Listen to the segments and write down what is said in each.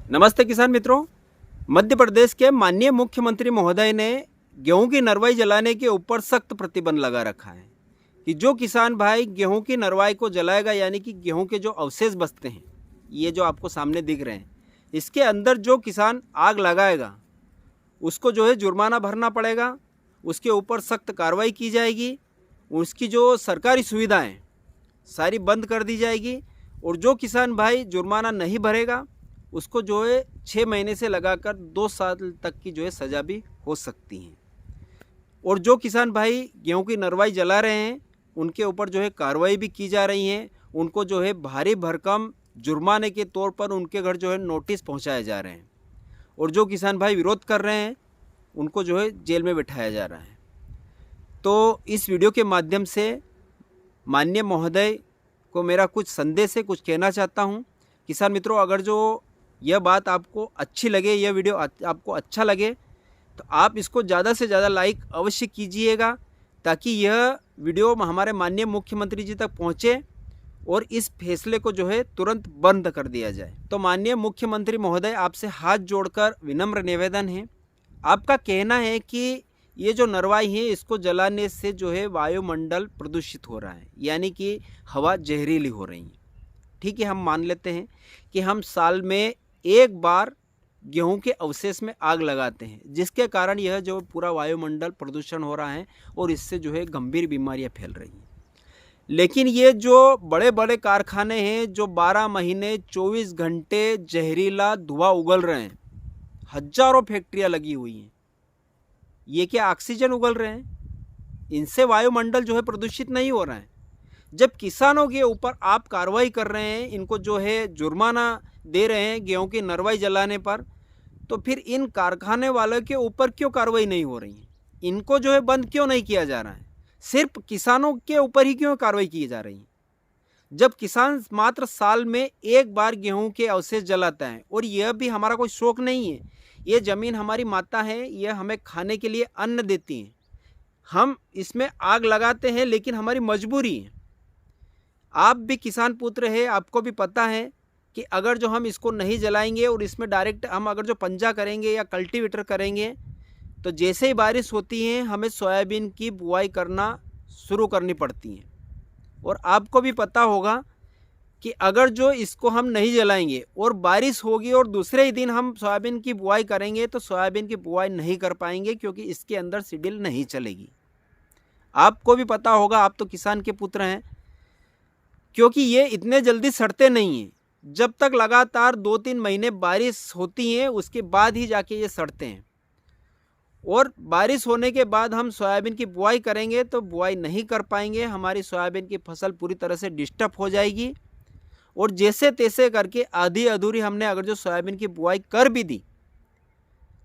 नमस्ते किसान मित्रों। मध्य प्रदेश के माननीय मुख्यमंत्री महोदय ने गेहूं की नरवाई जलाने के ऊपर सख्त प्रतिबंध लगा रखा है कि जो किसान भाई गेहूं की नरवाई को जलाएगा, यानी कि गेहूं के जो अवशेष बचते हैं, ये जो आपको सामने दिख रहे हैं, इसके अंदर जो किसान आग लगाएगा उसको जो है जुर्माना भरना पड़ेगा, उसके ऊपर सख्त कार्रवाई की जाएगी, उसकी जो सरकारी सुविधाएँ सारी बंद कर दी जाएगी और जो किसान भाई जुर्माना नहीं भरेगा उसको जो है 6 महीने से लगाकर 2 साल तक की जो है सज़ा भी हो सकती है। और जो किसान भाई गेहूं की नरवाई जला रहे हैं उनके ऊपर जो है कार्रवाई भी की जा रही है। उनको जो है भारी भरकम जुर्माने के तौर पर उनके घर जो है नोटिस पहुंचाए जा रहे हैं और जो किसान भाई विरोध कर रहे हैं उनको जो है जेल में बिठाया जा रहा है। तो इस वीडियो के माध्यम से माननीय महोदय को मेरा कुछ संदेश है, कुछ कहना चाहता हूं। किसान मित्रों, अगर जो यह बात आपको अच्छी लगे, यह वीडियो आपको अच्छा लगे तो आप इसको ज़्यादा से ज़्यादा लाइक अवश्य कीजिएगा ताकि यह वीडियो हमारे माननीय मुख्यमंत्री जी तक पहुँचे और इस फैसले को जो है तुरंत बंद कर दिया जाए। तो माननीय मुख्यमंत्री महोदय, आपसे हाथ जोड़कर विनम्र निवेदन है। आपका कहना है कि ये जो नरवाई है इसको जलाने से जो है वायुमंडल प्रदूषित हो रहा है, यानी कि हवा जहरीली हो रही है। ठीक है, हम मान लेते हैं कि हम साल में एक बार गेहूं के अवशेष में आग लगाते हैं, जिसके कारण यह जो पूरा वायुमंडल प्रदूषण हो रहा है और इससे जो है गंभीर बीमारियां फैल रही हैं। लेकिन ये जो बड़े बड़े कारखाने हैं जो 12 महीने 24 घंटे जहरीला धुआं उगल रहे हैं, हजारों फैक्ट्रियां लगी हुई हैं, ये क्या ऑक्सीजन उगल रहे हैं? इनसे वायुमंडल जो है प्रदूषित नहीं हो रहा है। जब किसानों के ऊपर आप कार्रवाई कर रहे हैं, इनको जो है जुर्माना दे रहे हैं गेहूं की नरवाई जलाने पर, तो फिर इन कारखाने वालों के ऊपर क्यों कार्रवाई नहीं हो रही है? इनको जो है बंद क्यों नहीं किया जा रहा है? सिर्फ किसानों के ऊपर ही क्यों कार्रवाई की जा रही है? जब किसान मात्र साल में एक बार गेहूं के अवशेष जलाता है, और यह भी हमारा कोई शौक नहीं है, ये ज़मीन हमारी माता है, यह हमें खाने के लिए अन्न देती है, हम इसमें आग लगाते हैं लेकिन हमारी मजबूरी है। आप भी किसान पुत्र है, आपको भी पता है कि अगर जो हम इसको नहीं जलाएंगे और इसमें डायरेक्ट हम अगर जो पंजा करेंगे या कल्टीवेटर करेंगे तो जैसे ही बारिश होती है हमें सोयाबीन की बुआई करना शुरू करनी पड़ती है। और आपको भी पता होगा कि अगर जो इसको हम नहीं जलाएंगे और बारिश होगी और दूसरे ही दिन हम सोयाबीन की बुआई करेंगे तो सोयाबीन की बुआई नहीं कर पाएंगे, क्योंकि इसके अंदर सीडिल नहीं चलेगी। आपको भी पता होगा, आप तो किसान के पुत्र हैं, क्योंकि ये इतने जल्दी सड़ते नहीं हैं। जब तक लगातार 2-3 महीने बारिश होती है उसके बाद ही जाके ये सड़ते हैं। और बारिश होने के बाद हम सोयाबीन की बुआई करेंगे तो बुआई नहीं कर पाएंगे, हमारी सोयाबीन की फसल पूरी तरह से डिस्टर्ब हो जाएगी। और जैसे तैसे करके आधी अधूरी हमने अगर जो सोयाबीन की बुआई कर भी दी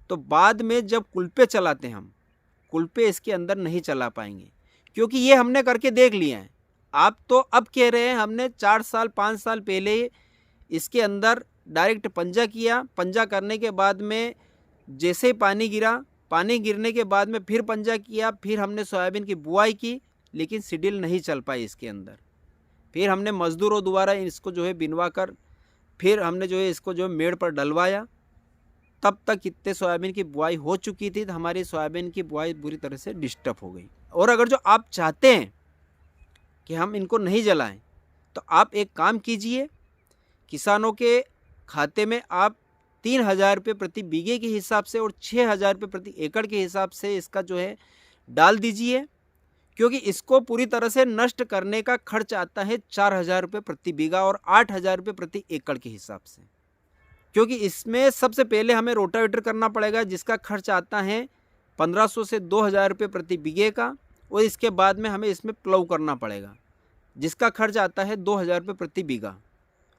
तो बाद में जब कुल्पे चलाते हैं हम, कुल्पे इसके अंदर नहीं चला पाएंगे, क्योंकि ये हमने करके देख लिया है। आप तो अब कह रहे हैं हमने 4 साल 5 साल पहले इसके अंदर डायरेक्ट पंजा किया, पंजा करने के बाद में जैसे ही पानी गिरा, पानी गिरने के बाद में फिर पंजा किया, फिर हमने सोयाबीन की बुआई की, लेकिन सीडिल नहीं चल पाई इसके अंदर। फिर हमने मजदूरों द्वारा इसको जो है बिनवा कर फिर हमने जो है इसको जो मेड़ पर डलवाया, तब तक कितने सोयाबीन की बुआई हो चुकी थी, तो हमारी सोयाबीन की बुआई बुरी तरह से डिस्टर्ब हो गई। और अगर जो आप चाहते हैं कि हम इनको नहीं जलाएं तो आप एक काम कीजिए, किसानों के खाते में आप 3,000 रुपये प्रति बीघे के हिसाब से और 6,000 रुपये प्रति एकड़ के हिसाब से इसका जो है डाल दीजिए, क्योंकि इसको पूरी तरह से नष्ट करने का खर्च आता है 4,000 रुपये प्रति बीघा और 8,000 रुपये प्रति एकड़ के हिसाब से। क्योंकि इसमें सबसे पहले हमें रोटावेटर करना पड़ेगा, जिसका खर्च आता है 1,500 से 2,000 रुपये प्रति बीघे का, और इसके बाद में हमें इसमें प्लव करना पड़ेगा, जिसका खर्च आता है 2,000 रुपये प्रति बीघा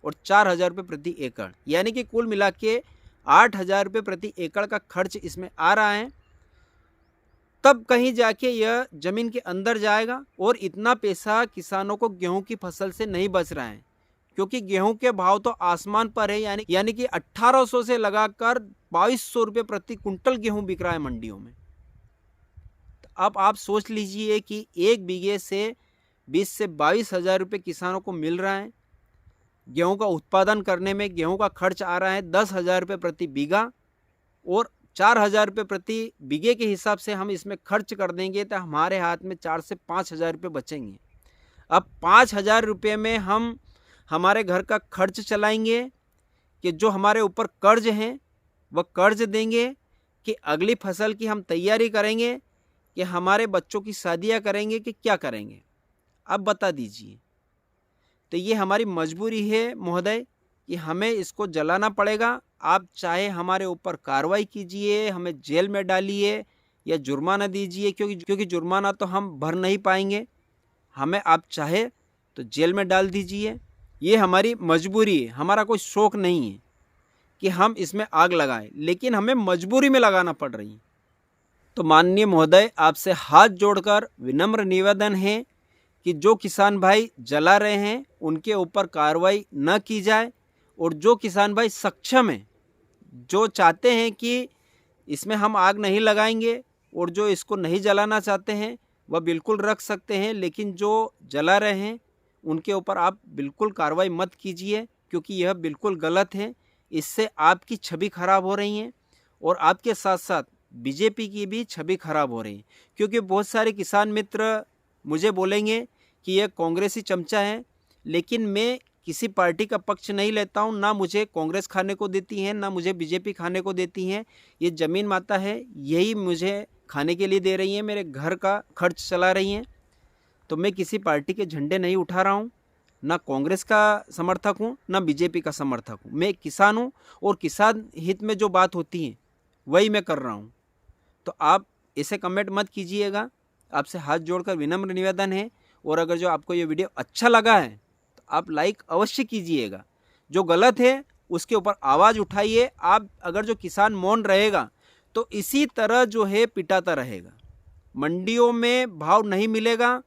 और 4,000 रुपये प्रति एकड़, यानी कि कुल मिला के 8,000 रुपये प्रति एकड़ का खर्च इसमें आ रहा है। तब कहीं जाके यह ज़मीन के अंदर जाएगा और इतना पैसा किसानों को गेहूं की फसल से नहीं बच रहा है, क्योंकि गेहूं के भाव तो आसमान पर है, यानी कि 1,800 से लगाकर 2,200 रुपये प्रति कुंटल गेहूं बिक रहा है मंडियों में। तो अब आप सोच लीजिए कि एक बीघे से 20 से 22 हज़ार रुपये किसानों को मिल रहा है, गेहूं का उत्पादन करने में गेहूं का खर्च आ रहा है 10,000 रुपये प्रति बीघा, और 4,000 रुपये प्रति बीघे के हिसाब से हम इसमें खर्च कर देंगे तो हमारे हाथ में 4 से 5,000 रुपये बचेंगे। अब 5,000 रुपये में हम हमारे घर का खर्च चलाएंगे कि जो हमारे ऊपर कर्ज हैं वह कर्ज देंगे, कि अगली फसल की हम तैयारी करेंगे, कि हमारे बच्चों की शादियां करेंगे, कि क्या करेंगे, अब बता दीजिए। तो ये हमारी मजबूरी है महोदय कि हमें इसको जलाना पड़ेगा। आप चाहे हमारे ऊपर कार्रवाई कीजिए, हमें जेल में डालिए या जुर्माना दीजिए, क्योंकि जुर्माना तो हम भर नहीं पाएंगे, हमें आप चाहे तो जेल में डाल दीजिए। ये हमारी मजबूरी है, हमारा कोई शौक़ नहीं है कि हम इसमें आग लगाएं, लेकिन हमें मजबूरी में लगाना पड़ रही है। तो माननीय महोदय, आपसे हाथ जोड़कर विनम्र निवेदन है कि जो किसान भाई जला रहे हैं उनके ऊपर कार्रवाई न की जाए, और जो किसान भाई सक्षम हैं, जो चाहते हैं कि इसमें हम आग नहीं लगाएंगे और जो इसको नहीं जलाना चाहते हैं वह बिल्कुल रख सकते हैं, लेकिन जो जला रहे हैं उनके ऊपर आप बिल्कुल कार्रवाई मत कीजिए, क्योंकि यह बिल्कुल गलत है। इससे आपकी छवि खराब हो रही है और आपके साथ साथ बीजेपी की भी छवि खराब हो रही है, क्योंकि बहुत सारे किसान मित्र मुझे बोलेंगे कि यह कांग्रेसी चमचा है, लेकिन मैं किसी पार्टी का पक्ष नहीं लेता हूं, ना मुझे कांग्रेस खाने को देती है, ना मुझे बीजेपी खाने को देती है। ये ज़मीन माता है, यही मुझे खाने के लिए दे रही है, मेरे घर का खर्च चला रही हैं। तो मैं किसी पार्टी के झंडे नहीं उठा रहा हूँ, ना कांग्रेस का समर्थक हूँ, ना बीजेपी का समर्थक हूँ। मैं किसान हूँ और किसान हित में जो बात होती है वही मैं कर रहा हूँ। तो आप ऐसे कमेंट मत कीजिएगा, आपसे हाथ जोड़कर विनम्र निवेदन है। और अगर जो आपको ये वीडियो अच्छा लगा है तो आप लाइक अवश्य कीजिएगा, जो गलत है उसके ऊपर आवाज़ उठाइए। आप अगर जो किसान मौन रहेगा तो इसी तरह जो है पिटाता रहेगा, मंडियों में भाव नहीं मिलेगा,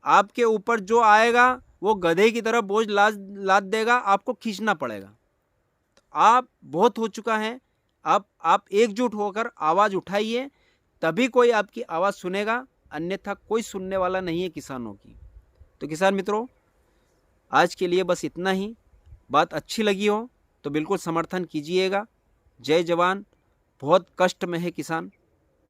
आपके ऊपर जो आएगा वो गधे की तरह बोझ लाद देगा, आपको खींचना पड़ेगा। तो आप बहुत हो चुका है, अब आप एकजुट होकर आवाज़ उठाइए, तभी कोई आपकी आवाज़ सुनेगा, अन्यथा कोई सुनने वाला नहीं है किसानों की। तो किसान मित्रों, आज के लिए बस इतना ही। बात अच्छी लगी हो तो बिल्कुल समर्थन कीजिएगा। जय जवान। बहुत कष्ट में है किसान।